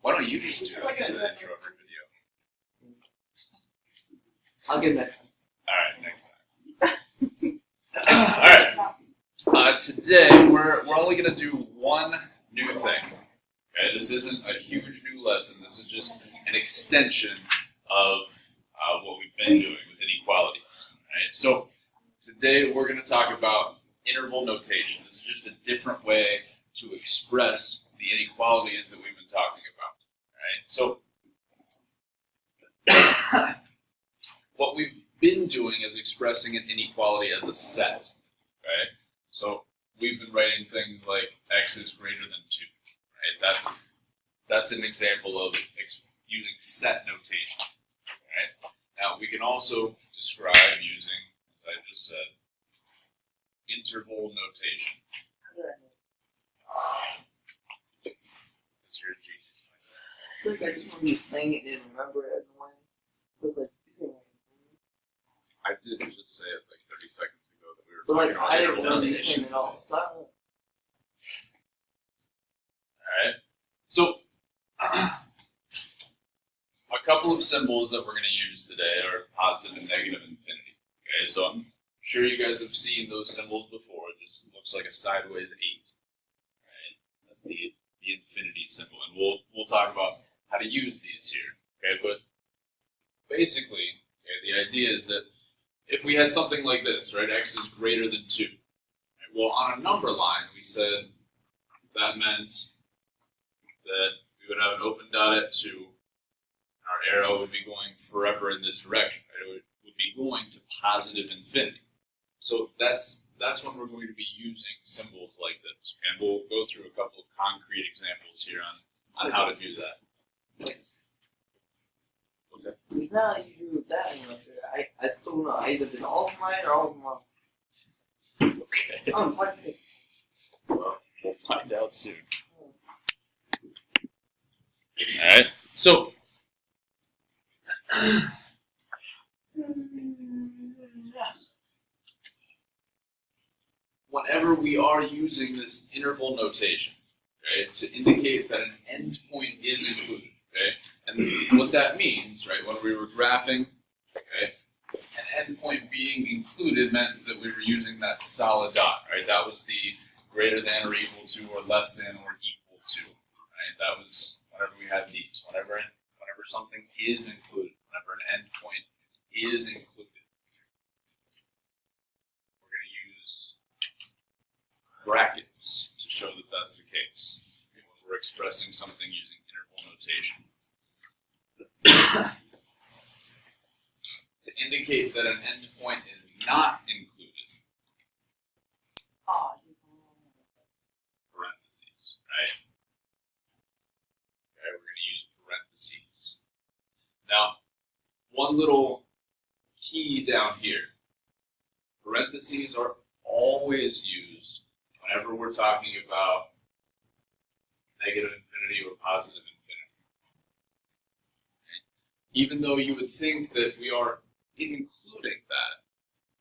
Why don't you just do that as an intro of your video? I'll get next time. Alright, next time. Alright. Today we're only gonna do one new thing. Okay, this isn't a huge new lesson. This is just an extension of what we've been doing with inequalities. Right? So today we're going to talk about interval notation. This is just a different way to express the inequalities that we've been talking about. Right? So what we've been doing is expressing an inequality as a set. Right? So we've been writing things like x is greater than 2. Right? That's an example of using set notation. Right? Now we can also describe using, as I just said, interval notation. It's your genius. I feel like I just want to be saying it and remember it. I did just say it like 30 seconds ago that we were But talking like, I about didn't interval know you notation. saying it all. So I don't know. Alright, so a couple of symbols that we're going to use today are positive and negative infinity. Okay, so I'm sure you guys have seen those symbols before. This looks like a sideways 8. Right? That's the infinity symbol, and we'll talk about how to use these here. Okay, but basically, okay, the idea is that if we had something like this, right, x is greater than 2. Right, well, on a number line, we said that meant that we would have an open dot at 2. Our arrow would be going forever in this direction. Right? It would be going to positive infinity. So that's when we're going to be using symbols like this. And we'll go through a couple of concrete examples here on how to do that. What's that? It's not like you do that anymore. I still don't know. I either did all of mine or all of them wrong. Okay. Oh, quite a bit. Well, we'll find out soon. All right. So whenever we are using this interval notation, okay, to indicate that an endpoint is included, okay, and what that means, right, when we were graphing, okay, an endpoint being included meant that we were using that solid dot, right? That was the greater than or equal to or less than or equal to, right? That was whenever we had these, whenever something is included, whenever an endpoint is included. We're going to use brackets to show that that's the case when we're expressing something using interval notation. To indicate that an endpoint is not included, parentheses, right? Okay, we're going to use parentheses. Now, one little key down here. Parentheses are always used whenever we're talking about negative infinity or positive infinity. Okay? Even though you would think that we are including that,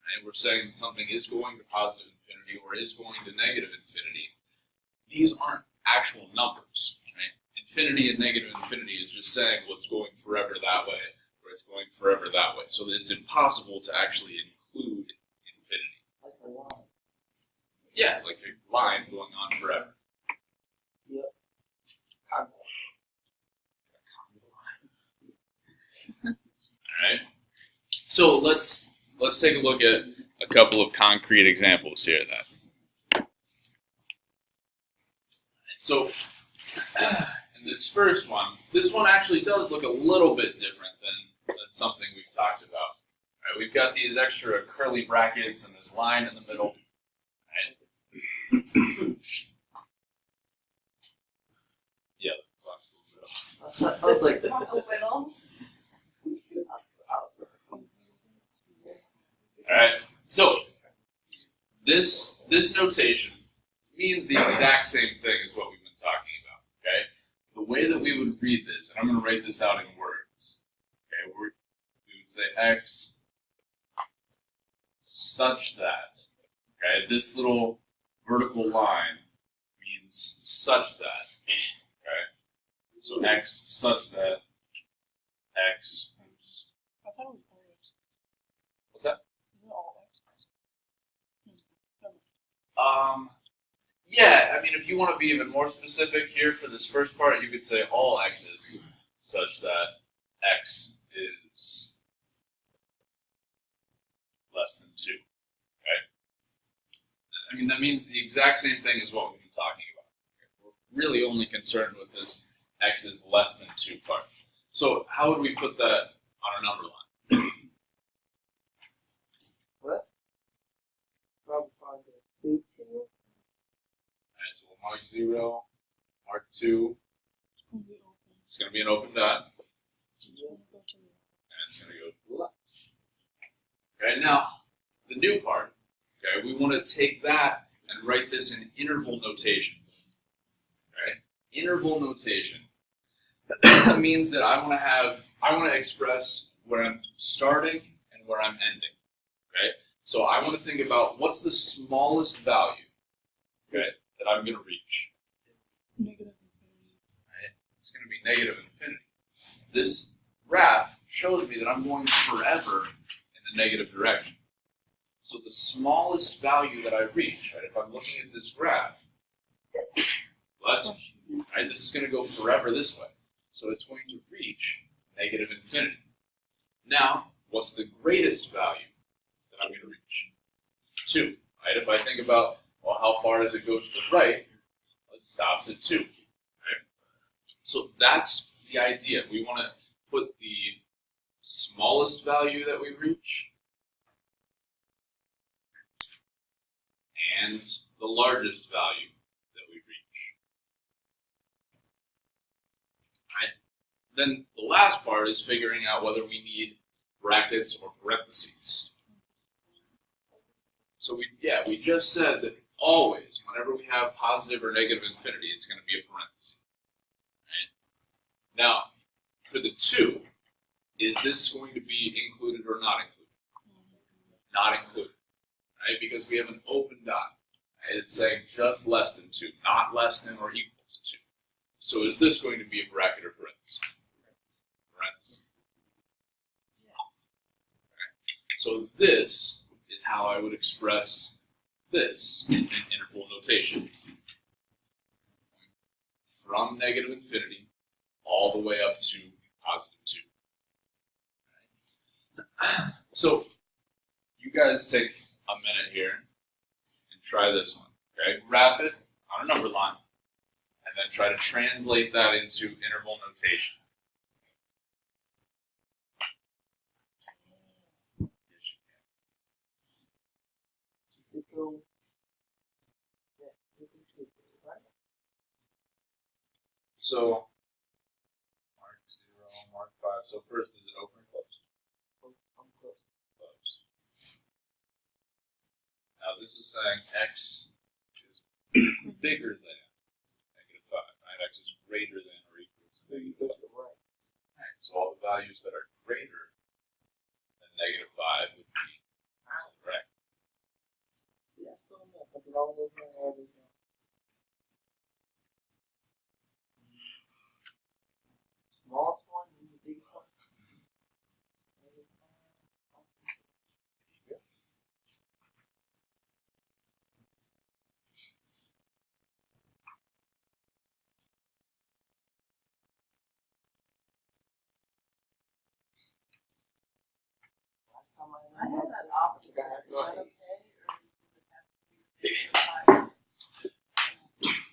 right? We're saying that something is going to positive infinity or is going to negative infinity, these aren't actual numbers. Right? Infinity and negative infinity is just saying, well, it's going forever that way, or it's going forever that way. So it's impossible to actually include infinity. Like a line. Yeah, like a line going on forever. Yep. Alright. So let's take a look at a couple of concrete examples here then. So in this first one, this one actually does look a little bit different than something we've talked about. Right, we've got these extra curly brackets and this line in the middle. Right? Yeah, the box a little bit. I was like, Alright, so this notation means the exact same thing as what we've been talking about, okay? The way that we would read this, and I'm going to write this out in words, okay? We would say x such that, okay? This little vertical line means such that. So x such that x. I thought it was all X. What's that? Isn't it all X? Yeah, I mean, if you want to be even more specific here for this first part, you could say all x's such that x is less than 2. Okay? I mean, that means the exact same thing as what we've been talking about. We're really only concerned with this x is less than 2 part. So how would we put that on our number line? What? Probably find the 2, 2. Alright, so we'll mark 0, mark 2. It's going to be an open dot. And it's going to go to the left. Okay, now, the new part, okay, we want to take that and write this in interval notation. Okay? Interval notation means that I want to express where I'm starting and where I'm ending. Okay? So I want to think about what's the smallest value, okay, that I'm going to reach. Negative infinity. Right? It's going to be negative infinity. This graph shows me that I'm going forever in the negative direction. So the smallest value that I reach, right, if I'm looking at this graph, right, this is going to go forever this way. So it's going to reach negative infinity. Now, what's the greatest value that I'm going to reach? 2. Right? If I think about, well, how far does it go to the right? It stops at 2. Right? So that's the idea. We want to put the smallest value that we reach and the largest value that we reach. Right? Then the last part is figuring out whether we need brackets or parentheses. So we just said that always, whenever we have positive or negative infinity, it's going to be a parenthesis. Right? Now, for the 2, is this going to be included or not included? Not included, right? Because we have an open dot. Right? It's saying just less than 2, not less than or equal to 2. So is this going to be a bracket or parenthesis? Parenthesis. Okay. So this is how I would express this in interval notation. From negative infinity all the way up to positive 2. Right? So you guys take a minute here and try this one. Okay, graph it on a number line, and then try to translate that into interval notation. So mark 0, mark 5. So first, is it open or closed? Closed. Now this is saying x is bigger than negative 5. Right? X is greater than or equal to negative 5. Right. So all the values that are greater than negative 5 would be correct. Smallest one and the big one. Last time I had that opposite.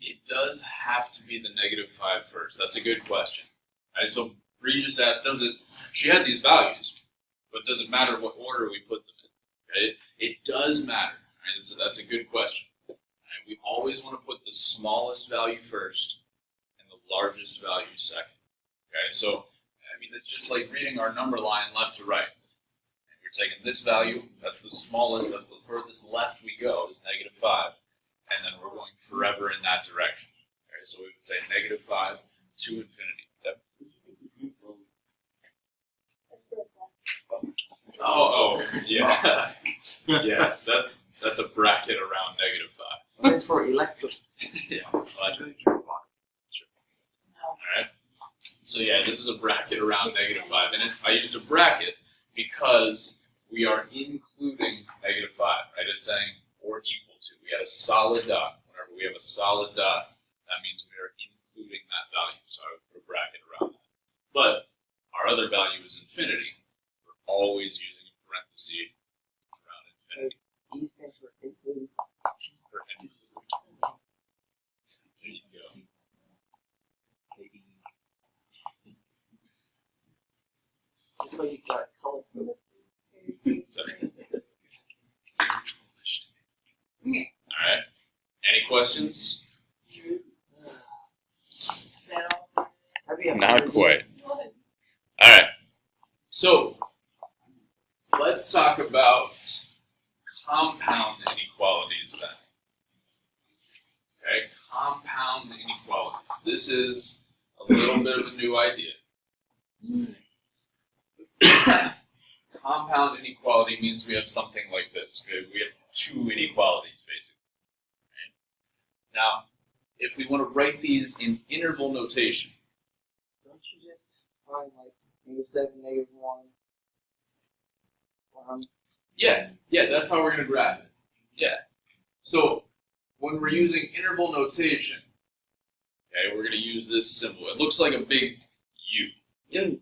It does have to be the negative 5 first. That's a good question. Right, so Bree just asked, she had these values, but does it matter what order we put them in? Right? It does matter. Right? That's a good question. Right? We always want to put the smallest value first and the largest value second. Okay, so I mean, it's just like reading our number line left to right. And we're taking this value, that's the smallest, that's the furthest left we go, is negative 5, and then we're going forever in that direction. Okay, so we would say negative 5 to infinity. Yep. Oh, yeah. Yeah, that's a bracket around negative 5. Stands for electric. Yeah, electric. Sure. All right. So yeah, this is a bracket around -5, and I used a bracket because we are including -5, right? It's saying or equal to. We had a solid dot. Whenever we have a solid dot, that means we are including that value. So I would put a bracket around that. But our other value is infinity. We're always using a parenthesis around infinity. E stands for infinity. For infinity. There you go. That's why you got color for it. All right. Any questions? Not quite. All right. So let's talk about compound inequalities then. Okay, compound inequalities. This is a little bit of a new idea. Compound inequality means we have something like this. Okay? We have two inequalities, basically. Right? Now, if we want to write these in interval notation, Don't you just find like -7, -1? yeah, that's how we're going to graph it. Yeah. So when we're using interval notation, okay, we're going to use this symbol. It looks like a big U. Okay,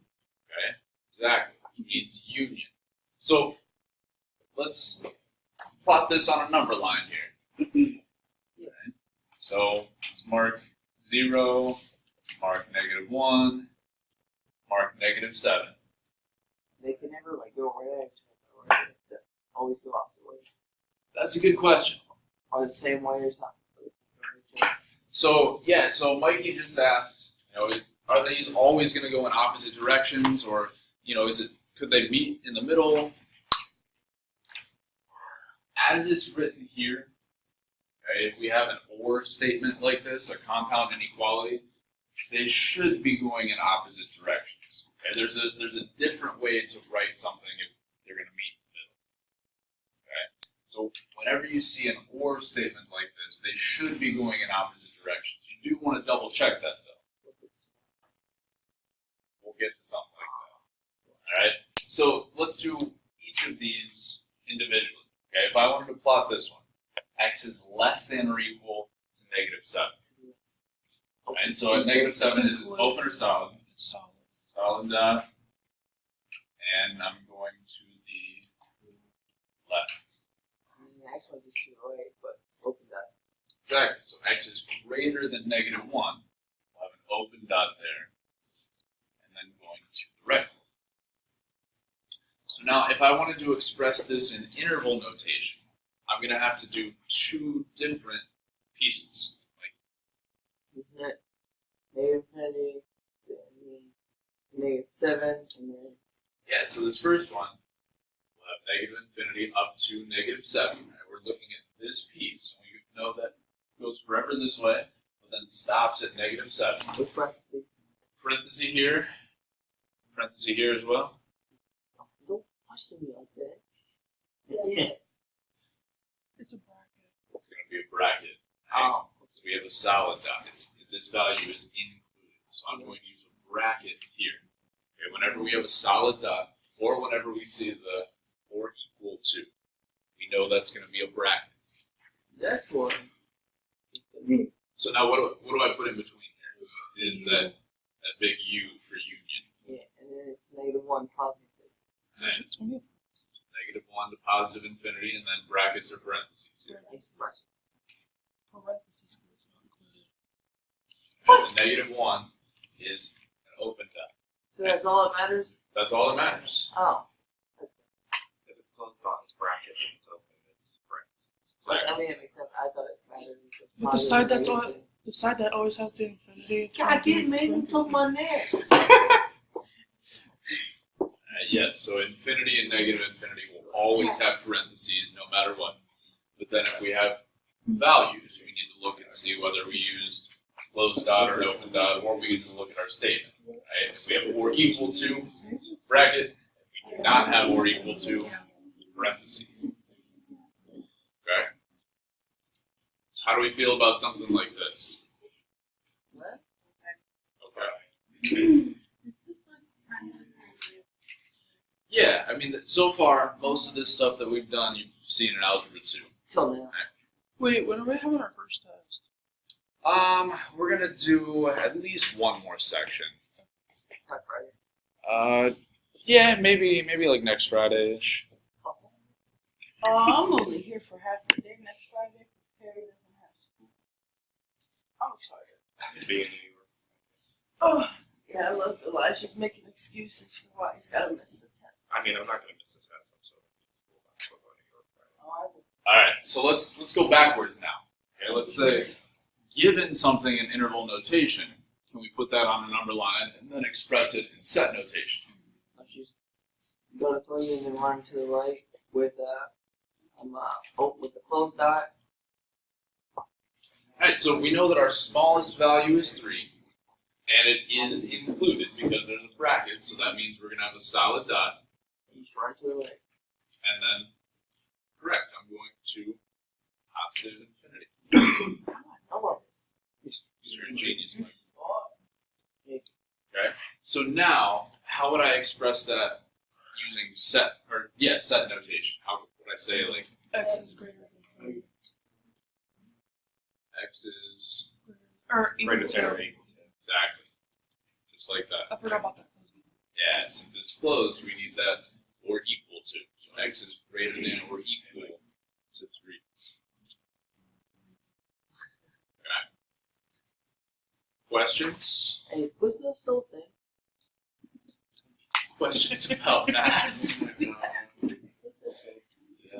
exactly. It means union. So let's plot this on a number line here. Okay. So let's mark 0, mark -1, mark -7. They can never like go right or always go opposite ways. That's a good question. Or the same way or something. So yeah, so Mikey just asked, are these always going to go in opposite directions, or could they meet in the middle? As it's written here, okay, if we have an or statement like this, a compound inequality, they should be going in opposite directions. Okay, there's a different way to write something if they're going to meet in the middle. Okay, so whenever you see an or statement like this, they should be going in opposite directions. You do want to double check that though. We'll get to something like that. All right. So let's do each of these individually. Okay, if I wanted to plot this one, x is less than or equal to -7. And so at -7 is it open or solid? It's solid. Solid dot. And I'm going to the left. Actually, just to the right, but open that. Exactly. So x is greater than -1. We'll have an open dot there. And then going to the right. So now if I wanted to express this in interval notation, I'm going to have to do two different pieces. Isn't it -infinity, -7, and then Yeah, so this first one will have -infinity up to -7. Right? We're looking at this piece. And we know that it goes forever this way, but then stops at -7. with parentheses. Parenthesis here as well. Don't question me like that. Yes. It's a bracket. It's going to be a bracket. Oh. So we have a solid dot. This value is included. So I'm going to use a bracket here. Okay, whenever we have a solid dot, or whenever we see the or equal to, we know that's going to be a bracket. That's one. So now what do I put in between here? Is that big U for union. Yeah, and then it's -1 positive. And It's only a -1 to positive infinity, and then brackets or parentheses here. parentheses. Parentheses, but it's not included. And the -1 is an open dot. So that's all that matters? That's all that matters. Oh. If it's closed off, it's brackets. If it's open, it's brackets. But, I mean, it makes sense. I thought it mattered. But the side that's the side that always has the infinity. it's God, gonna be get made me parentheses. took my neck. Yeah, so infinity and negative infinity will always have parentheses no matter what. But then if we have values, we need to look and see whether we used closed dot or an open dot, or we can just look at our statement. Right? If we have or equal to bracket, we do not have or equal to parentheses. Okay? So how do we feel about something like this? What? Okay. I mean, so far, most of this stuff that we've done, you've seen in Algebra 2. Till now. Wait, when are we having our first test? We're gonna do at least one more section. Not Friday. Yeah, maybe like next Friday-ish. I'm only here for half the day next Friday. Perry doesn't have school. I'm excited. Being in New York. Oh, yeah, I love Elijah's making excuses for why he's got to miss the test. I mean, I'm not going to miss this test. I'm so going to New York Friday. Oh, I will. All right, so let's go backwards now. Okay, let's say, given something in interval notation, can we put that on a number line and then express it in set notation? Let's just go to 3 and then run to the right with with the closed dot. All right, so we know that our smallest value is 3, and it is included because there's a bracket, so that means we're going to have a solid dot, Just run to the right. and then, correct, I'm going to positive infinity. I love this. You're a genius, Mike. Yeah. Okay, so now, how would I express that using set notation? How would I say, like, X is greater than 3. x is Or equal Greater than or to. equal to. exactly, just like that. I forgot about that. Yeah, since it's closed, we need that or equal to. So x is greater than or equal to 3. Okay. Questions? Hey, is Quiznos still a thing? Questions about math?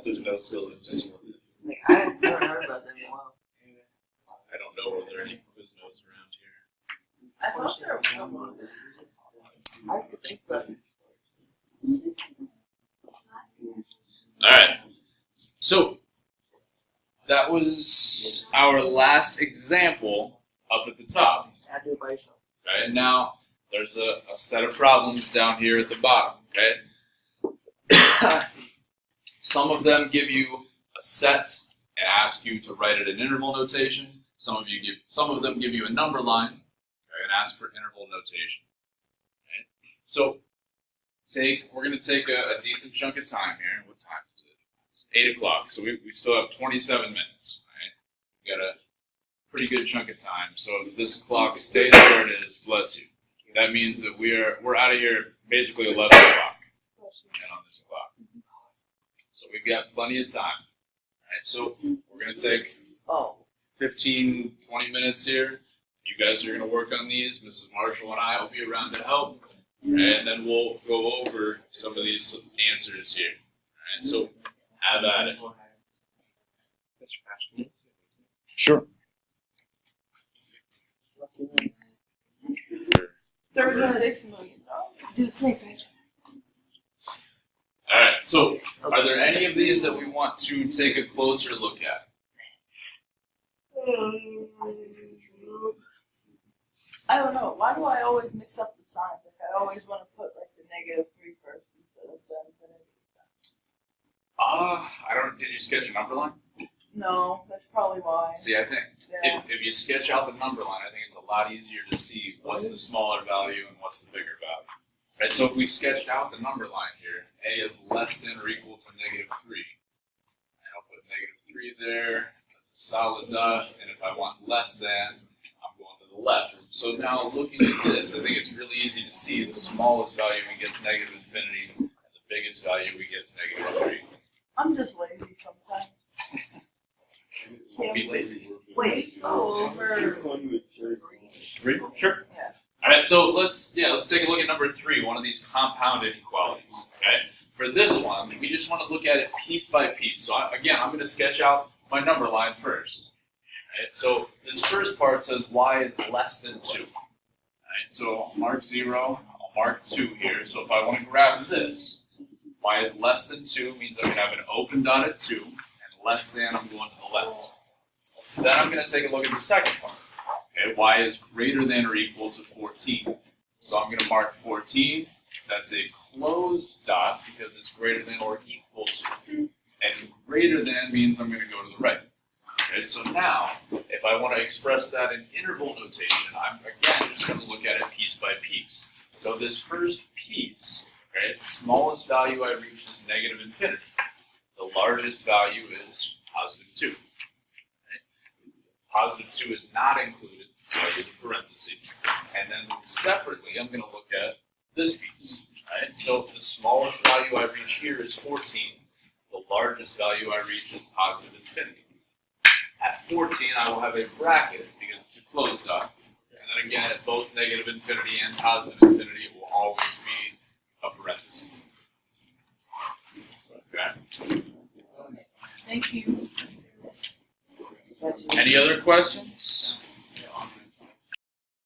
There's no syllabus. Like, I haven't heard about them in a while. I don't know whether there are any Quiznos around here. I thought there was someone. I have to think about it. All right. So that was our last example up at the top. I do it by yourself. Right, and now there's a set of problems down here at the bottom. Okay. Some of them give you a set and ask you to write it in interval notation. Some of them give you a number line, okay, and ask for interval notation. Okay. So we're going to take a decent chunk of time here. What time is it? It's 8 o'clock, so we still have 27 minutes. Right? We've got a pretty good chunk of time. So if this clock stays where it is, bless you. That means that we're out of here basically 11 o'clock and on this clock. So we've got plenty of time. All right, so we're going to take 15, 20 minutes here. You guys are going to work on these. Mrs. Marshall and I will be around to help. And then we'll go over some of these answers here. All right, so have at it. Sure. 36 million. Do the thing, Fach. All right, so are there any of these that we want to take a closer look at? I don't know. Why do I always mix up the signs? Like I always want to put like the -3 first instead of the negative. I don't. Did you sketch a number line? No, that's probably why. See, I think Yeah. if you sketch out the number line, I think it's a lot easier to see what's the smaller value and what's the bigger value. Right. So if we sketched out the number line here, a is less than or equal to -3. And I'll put -3 there. That's a solid dot. And if I want less than, I'm going to the left. So now looking at this, I think it's really easy to see the smallest value we get is -infinity, and the biggest value we get is -3. I'm just lazy sometimes. Don't be lazy. Wait, over. 3? Sure. Yeah. All right, so let's take a look at number 3, one of these compounded inequalities. Okay, for this one, we just want to look at it piece by piece. So I'm going to sketch out my number line first. Right, so this first part says y is less than 2. Right, so I'll mark 0. I'll mark 2 here. So if I want to graph this, y is less than 2 means I'm going to have an open dot at 2, and less than I'm going to the left. Then I'm going to take a look at the second part. Okay, y is greater than or equal to 14. So I'm going to mark 14. That's a closed dot because it's greater than or equal to. And greater than means I'm going to go to the right. Okay, so now, if I want to express that in interval notation, I'm again just going to look at it piece by piece. So this first piece, okay, right? The smallest value I reach is negative infinity. The largest value is positive 2. Right? Positive 2 is not included, so I use a parenthesis. And then separately, I'm going to look at this piece. Right? So the smallest value I reach here is 14. The largest value I reach is positive infinity. At 14, I will have a bracket because it's a closed dot. And then again, at both negative infinity and positive infinity, it will always be a parenthesis. Okay. Thank you. That's Any other questions?